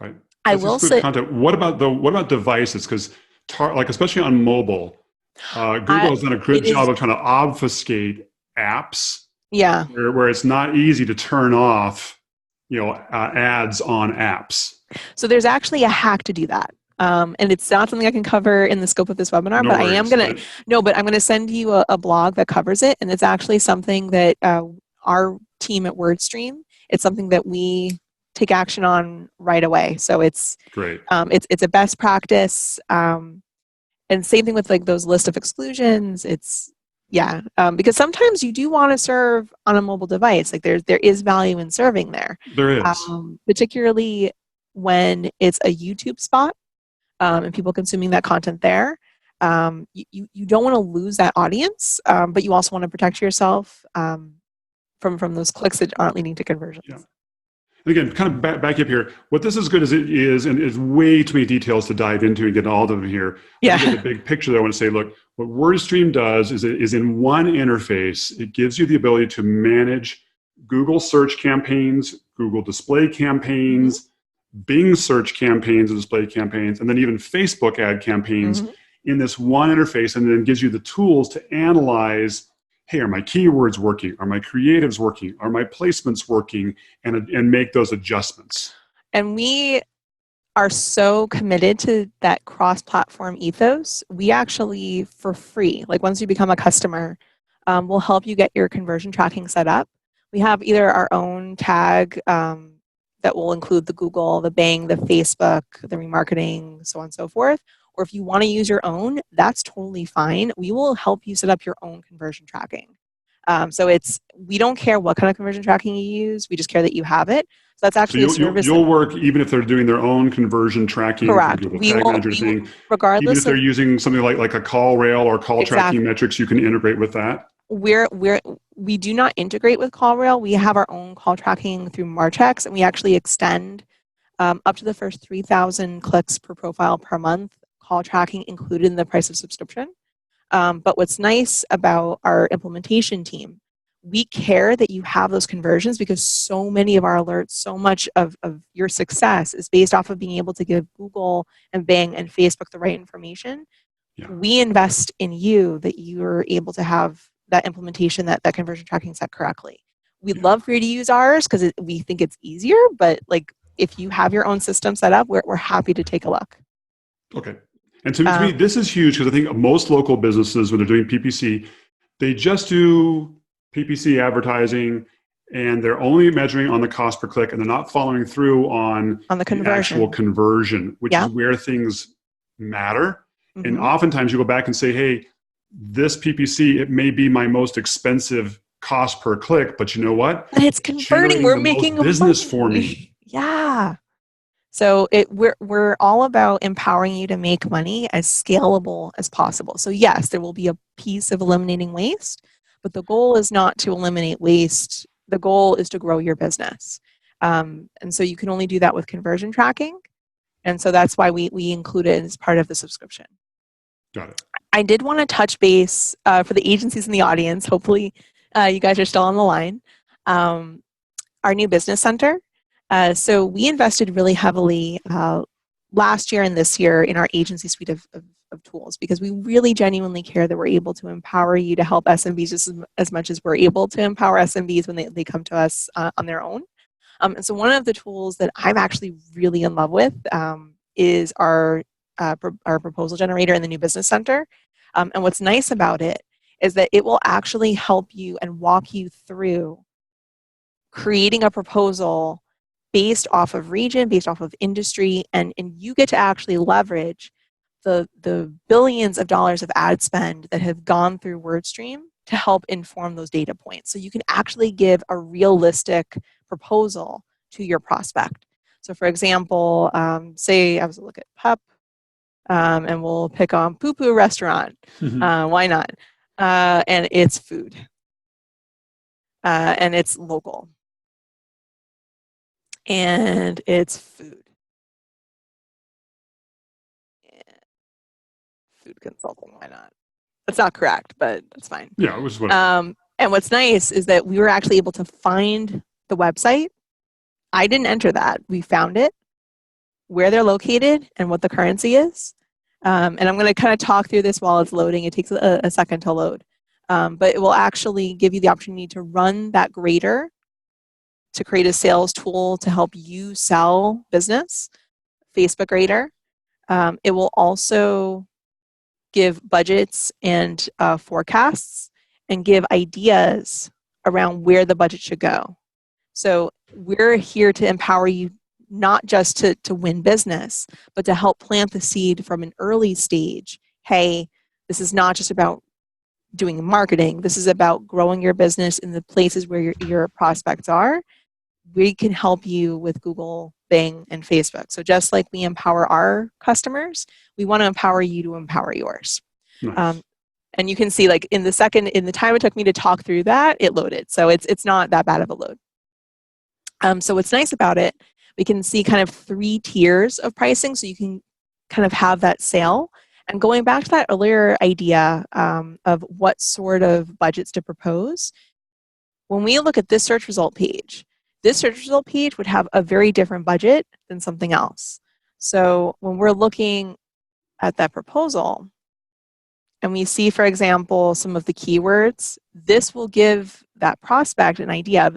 Right. I will say content. What about devices? Because especially on mobile, Google has done a good job of trying to obfuscate apps. Yeah. Where it's not easy to turn off, ads on apps. So there's actually a hack to do that. And it's not something I can cover in the scope of this webinar, but I am going to, but I'm going to send you a blog that covers it. And it's actually something that our team at WordStream, it's something that we take action on right away. So it's great. It's a best practice. And same thing with like those list of exclusions. Because sometimes you do want to serve on a mobile device. Like there is value in serving there. There is. Particularly when it's a YouTube spot. And people consuming that content there. You don't want to lose that audience, but you also want to protect yourself from those clicks that aren't leading to conversions. Yeah. And again, kind of back up here, what this is good as it is, and it's way too many details to dive into and get all of them here. Yeah. To get the big picture that I want to say, look, what WordStream does is in one interface, it gives you the ability to manage Google search campaigns, Google display campaigns, Bing search campaigns and display campaigns, and then even Facebook ad campaigns in this one interface, and then gives you the tools to analyze, hey, are my keywords working? Are my creatives working? Are my placements working? And make those adjustments. And we are so committed to that cross-platform ethos. We actually, for free, like once you become a customer, we'll help you get your conversion tracking set up. We have either our own tag that will include the Google, the Bing, the Facebook, the remarketing, so on and so forth. Or if you want to use your own, that's totally fine. We will help you set up your own conversion tracking. So we don't care what kind of conversion tracking you use. We just care that you have it. So that's actually a service. You'll work even if they're doing their own conversion tracking. Correct. Google Tag Manager thing. Regardless, even if they're using something like a call rail or call tracking metrics, you can integrate with that. We do not integrate with CallRail. We have our own call tracking through Marchex, and we actually extend up to the first 3,000 clicks per profile per month, call tracking included in the price of subscription. But what's nice about our implementation team, we care that you have those conversions because so many of our alerts, so much of your success is based off of being able to give Google and Bing and Facebook the right information. Yeah. We invest in you that you're able to have that implementation, that conversion tracking set correctly. We'd love for you to use ours because we think it's easier, but like if you have your own system set up, we're happy to take a look. Okay. And to me, this is huge because I think most local businesses, when they're doing PPC, they just do PPC advertising and they're only measuring on the cost per click and they're not following through on the actual conversion, which is where things matter. And oftentimes you go back and say, hey, this PPC, it may be my most expensive cost per click, but you know what? But it's converting. We're making business for me. Yeah. So we're all about empowering you to make money as scalable as possible. So yes, there will be a piece of eliminating waste, but the goal is not to eliminate waste. The goal is to grow your business. And so you can only do that with conversion tracking. And so that's why we include it as part of the subscription. Got it. I did want to touch base for the agencies in the audience. Hopefully you guys are still on the line. Our new business center. So we invested really heavily last year and this year in our agency suite of tools because we really genuinely care that we're able to empower you to help SMBs just as much as we're able to empower SMBs when they come to us on their own. And so one of the tools that I'm actually really in love with is our proposal generator in the new business center. And what's nice about it is that it will actually help you and walk you through creating a proposal based off of region, based off of industry, and you get to actually leverage the billions of dollars of ad spend that have gone through WordStream to help inform those data points. So you can actually give a realistic proposal to your prospect. So for example, say I was to look at PUP, and we'll pick on Poo Poo Restaurant. Why not? And it's food. And it's local. And it's food. Yeah. Food consulting, why not? That's not correct, but that's fine. Yeah, it was whatever. And what's nice is that we were actually able to find the website. I didn't enter that. We found it, where they're located, and what the currency is. And I'm going to kind of talk through this while it's loading. It takes a second to load. But it will actually give you the opportunity to run that grader to create a sales tool to help you sell business, Facebook Grader. It will also give budgets and forecasts and give ideas around where the budget should go. So we're here to empower you not just to win business, but to help plant the seed from an early stage. Hey, this is not just about doing marketing. This is about growing your business in the places where your prospects are. We can help you with Google, Bing, and Facebook. So just like we empower our customers, we want to empower you to empower yours. Nice. And you can see, like in the time it took me to talk through that, it loaded. So it's not that bad of a load. So what's nice about it, we can see kind of 3 tiers of pricing, so you can kind of have that sale. And going back to that earlier idea of what sort of budgets to propose, When we look at this search result page would have a very different budget than something else. So when we're looking at that proposal and we see, for example, some of the keywords, this will give that prospect an idea of,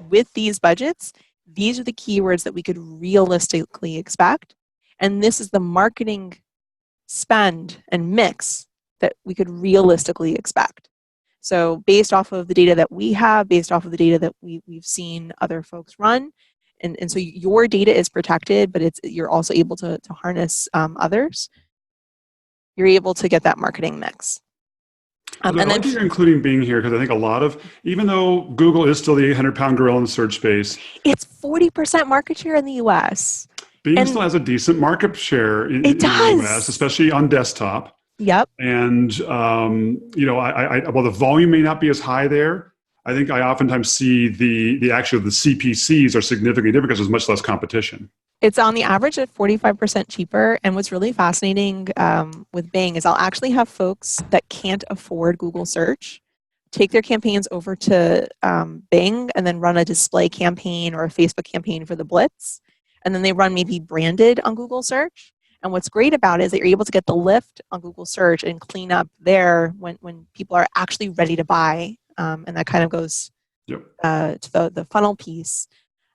with these budgets, these are the keywords that we could realistically expect. And this is the marketing spend and mix that we could realistically expect. So based off of the data that we have, based off of the data that we've seen other folks run, and so your data is protected, but you're also able to harness others. You're able to get that marketing mix. And I like that you're including Bing here, because I think a lot of, even though Google is still the 800-pound gorilla in the search space, it's 40% market share in the US. Bing still has a decent market share in the US, especially on desktop. Yep. And, while the volume may not be as high there, I think I oftentimes see the CPCs are significantly different because there's much less competition. It's on the average at 45% cheaper. And what's really fascinating with Bing is I'll actually have folks that can't afford Google search take their campaigns over to Bing and then run a display campaign or a Facebook campaign for the Blitz. And then they run maybe branded on Google search. And what's great about it is that you're able to get the lift on Google search and clean up there when people are actually ready to buy. And that kind of goes to the funnel piece.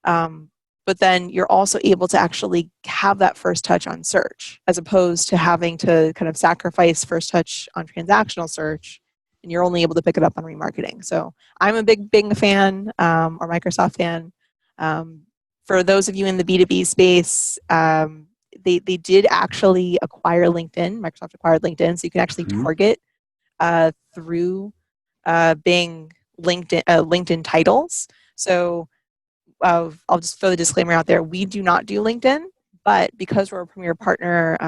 But then you're also able to actually have that first touch on search, as opposed to having to kind of sacrifice first touch on transactional search, and you're only able to pick it up on remarketing. So I'm a big Bing fan or Microsoft fan. For those of you in the B2B space, they did actually acquire LinkedIn. Microsoft acquired LinkedIn, so you can actually target through Bing LinkedIn titles. So I'll just throw the disclaimer out there. We do not do LinkedIn, but because we're a premier partner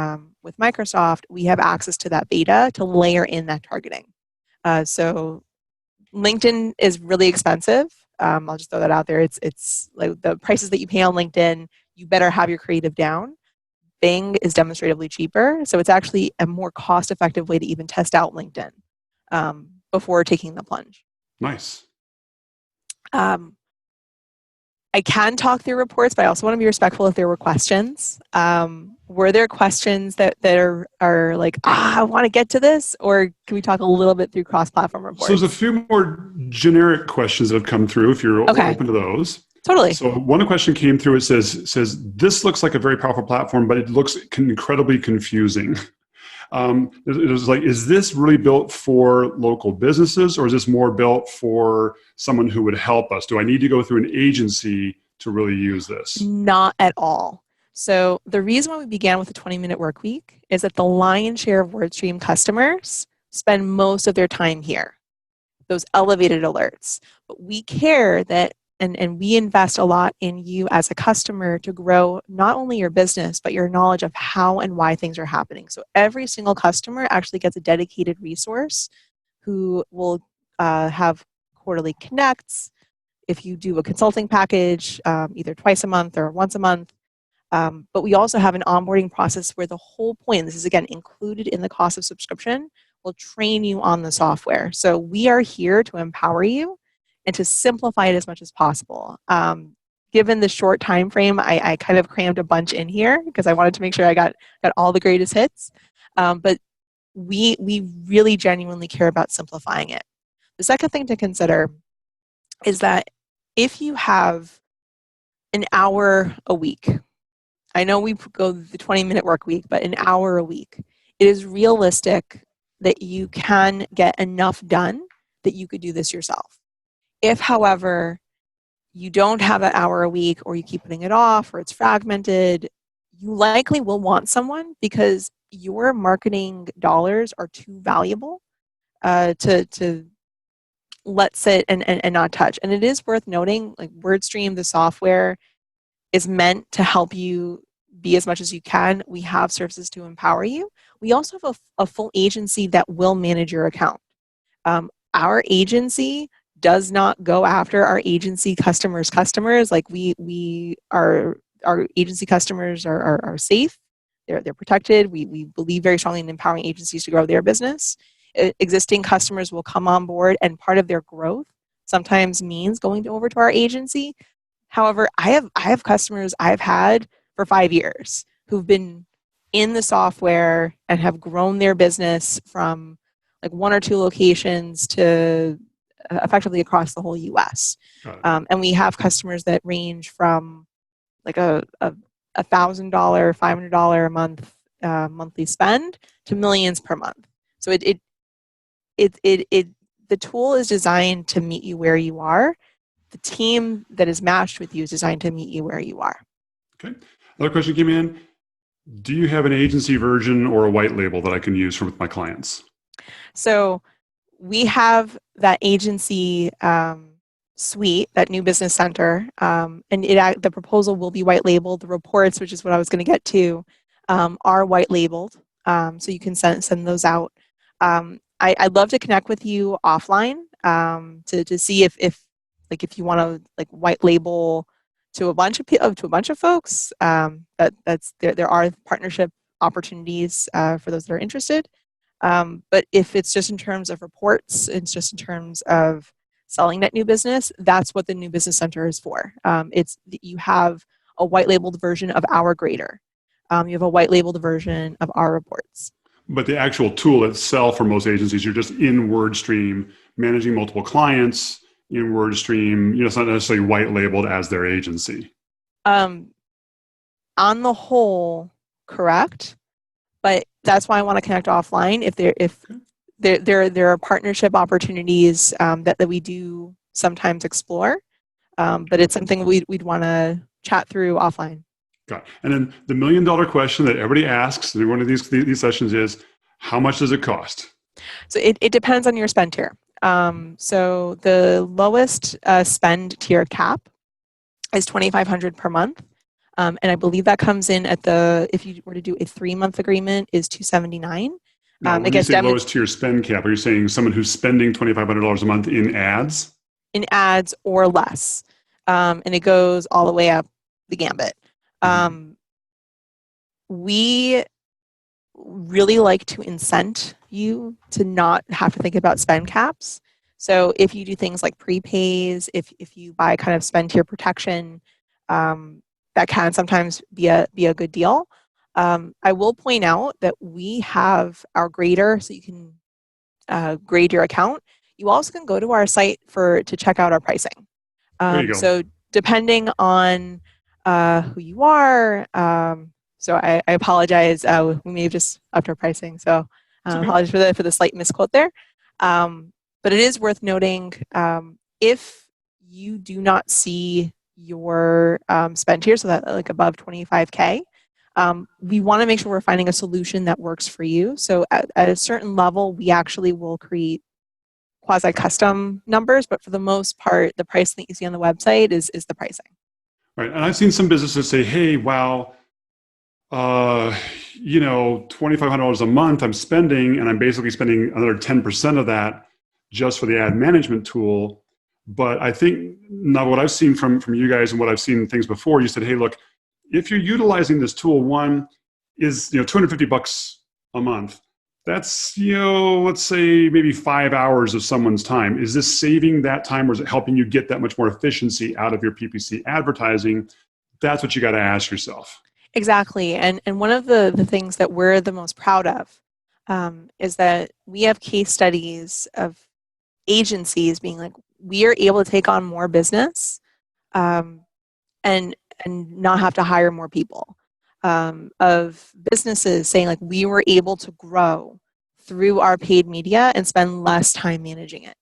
with Microsoft, we have access to that beta to layer in that targeting. So LinkedIn is really expensive. I'll just throw that out there. It's like the prices that you pay on LinkedIn, you better have your creative down. Bing is demonstratively cheaper, so it's actually a more cost-effective way to even test out LinkedIn before taking the plunge. Nice. I can talk through reports, but I also want to be respectful if there were questions. Were there questions that are like, I want to get to this? Or can we talk a little bit through cross-platform reports? So there's a few more generic questions that have come through, if you're open to those. Totally. So one question came through, it says, this looks like a very powerful platform, but it looks incredibly confusing. It was like, is this really built for local businesses, or is this more built for someone who would help us? Do I need to go through an agency to really use this? Not at all. So the reason why we began with a 20-minute work week is that the lion's share of WordStream customers spend most of their time here, those elevated alerts. But we care that and we invest a lot in you as a customer to grow not only your business, but your knowledge of how and why things are happening. So every single customer actually gets a dedicated resource who will have quarterly connects. If you do a consulting package, either twice a month or once a month. But we also have an onboarding process where the whole point, this is again included in the cost of subscription, will train you on the software. So we are here to empower you and to simplify it as much as possible. Given the short time frame, I kind of crammed a bunch in here because I wanted to make sure I got all the greatest hits. But we really genuinely care about simplifying it. The second thing to consider is that if you have an hour a week, I know we go the 20-minute work week, but an hour a week, it is realistic that you can get enough done that you could do this yourself. If, however, you don't have that hour a week, or you keep putting it off, or it's fragmented, you likely will want someone because your marketing dollars are too valuable to let sit and not touch. And it is worth noting, like WordStream, the software, is meant to help you be as much as you can. We have services to empower you. We also have a full agency that will manage your account. Our agency does not go after our agency customers. Like our agency customers are safe. They're protected. We believe very strongly in empowering agencies to grow their business. Existing customers will come on board, and part of their growth sometimes means going over to our agency. However, I have customers I've had for 5 years who've been in the software and have grown their business from like 1 or 2 locations to effectively across the whole US. And we have customers that range from like a $1,000, $500 a month monthly spend to millions per month. So the tool is designed to meet you where you are. The team that is matched with you is designed to meet you where you are. Okay. Another question came in. Do you have an agency version or a white label that I can use with my clients? So we have that agency suite, that new business center, and the proposal will be white labeled. The reports, which is what I was going to get to, are white labeled, so you can send those out. I'd love to connect with you offline to see if you want to like white label to a bunch of folks. There are partnership opportunities for those that are interested. But if it's just in terms of reports, it's just in terms of selling net new business, that's what the new business center is for. You have a white labeled version of our grader. You have a white labeled version of our reports. But the actual tool itself for most agencies, you're just in WordStream managing multiple clients in WordStream. It's not necessarily white labeled as their agency. On the whole, correct. But that's why I want to connect offline. If there are partnership opportunities that we do sometimes explore, but it's something we'd want to chat through offline. Got it. And then the $1 million question that everybody asks in one of these sessions is, how much does it cost? So it depends on your spend tier. So the lowest spend tier cap is $2,500 per month. And I believe that comes in if you were to do a 3-month agreement, is $279. Now, when you say lowest tier spend cap, are you saying someone who's spending $2,500 a month in ads? In ads or less. And it goes all the way up the gambit. We really like to incent you to not have to think about spend caps. So if you do things like prepays, if you buy kind of spend tier protection, that can sometimes be a good deal. I will point out that we have our grader, so you can grade your account. You also can go to our site to check out our pricing. There you go. So depending on who you are, so I apologize. We may have just upped our pricing, so apologize for the slight misquote there. But it is worth noting, if you do not see your spend here, so that like above 25K, we want to make sure we're finding a solution that works for you. So at a certain level, we actually will create quasi-custom numbers, but for the most part, the pricing that you see on the website is the pricing. Right, and I've seen some businesses say, hey, wow, $2,500 a month I'm spending, and I'm basically spending another 10% of that just for the ad management tool. But I think now what I've seen from you guys and what I've seen things before, you said, hey, look, if you're utilizing this tool, one is $250 a month. That's let's say maybe 5 hours of someone's time. Is this saving that time, or is it helping you get that much more efficiency out of your PPC advertising? That's what you got to ask yourself. Exactly, and one of the things that we're the most proud of is that we have case studies of agencies being like, we are able to take on more business and not have to hire more people. Of businesses saying like, we were able to grow through our paid media and spend less time managing it.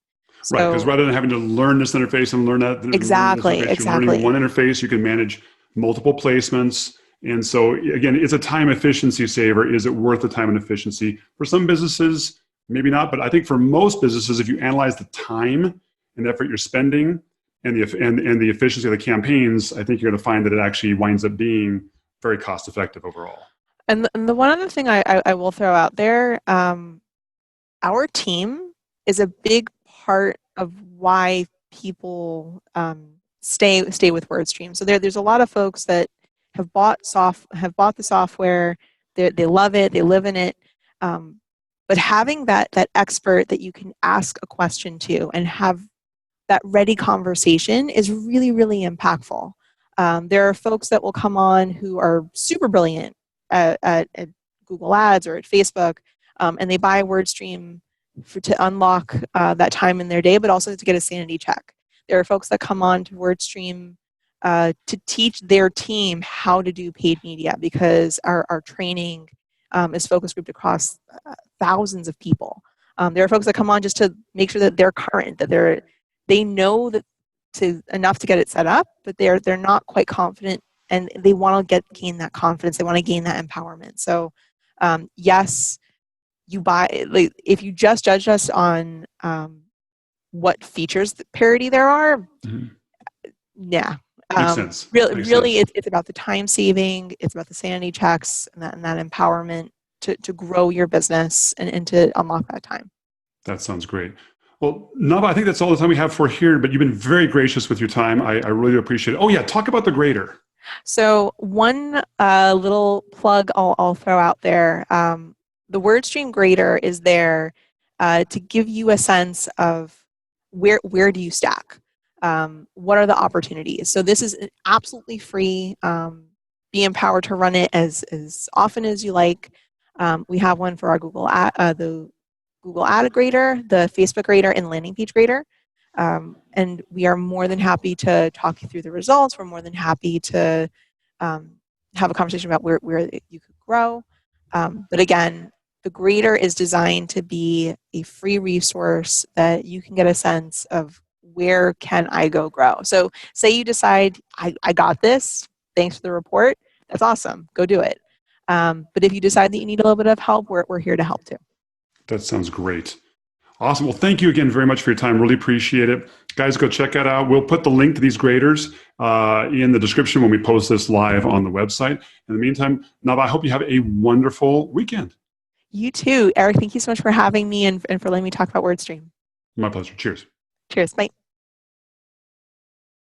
So, right, because rather than having to learn this interface and learn that, exactly. You're learning one interface, you can manage multiple placements. And so again, it's a time efficiency saver. Is it worth the time and efficiency? For some businesses, maybe not, but I think for most businesses, if you analyze the time and effort you're spending and the efficiency of the campaigns, I think you're going to find that it actually winds up being very cost effective overall. And the one other thing I will throw out there, our team is a big part of why people stay with WordStream. So there's a lot of folks that have bought the software, they love it, they live in it. But having that expert that you can ask a question to and have that ready conversation is really, really impactful. There are folks that will come on who are super brilliant at Google Ads or at Facebook, and they buy WordStream to unlock that time in their day, but also to get a sanity check. There are folks that come on to WordStream to teach their team how to do paid media, because our training is focus grouped across thousands of people. There are folks that come on just to make sure that they're current, that they know that enough to get it set up, but they're not quite confident, and they want to gain that confidence. They want to gain that empowerment. So yes, you buy, like, if you just judge us on what features parity there are, yeah. Makes sense. Really, it's about the time saving, it's about the sanity checks, and that empowerment to grow your business and to unlock that time. That sounds great. Well, Navah, I think that's all the time we have for here, but you've been very gracious with your time. I really appreciate it. Oh yeah, talk about the grader. So one little plug I'll throw out there. The WordStream Grader is there to give you a sense of where do you stack? What are the opportunities? So this is absolutely free. Be empowered to run it as often as you like. We have one for our the Google Ad Grader, the Facebook Grader, and landing page Grader. And we are more than happy to talk you through the results. We're more than happy to have a conversation about where you could grow. But again, the Grader is designed to be a free resource that you can get a sense of where can I go grow. So say you decide, I got this, thanks for the report, that's awesome, go do it. But if you decide that you need a little bit of help, we're here to help too. That sounds great. Awesome. Well, thank you again very much for your time. Really appreciate it. Guys, go check that out. We'll put the link to these graders in the description when we post this live on the website. In the meantime, Navah, I hope you have a wonderful weekend. You too. Eric, thank you so much for having me and for letting me talk about WordStream. My pleasure. Cheers. Cheers. Bye.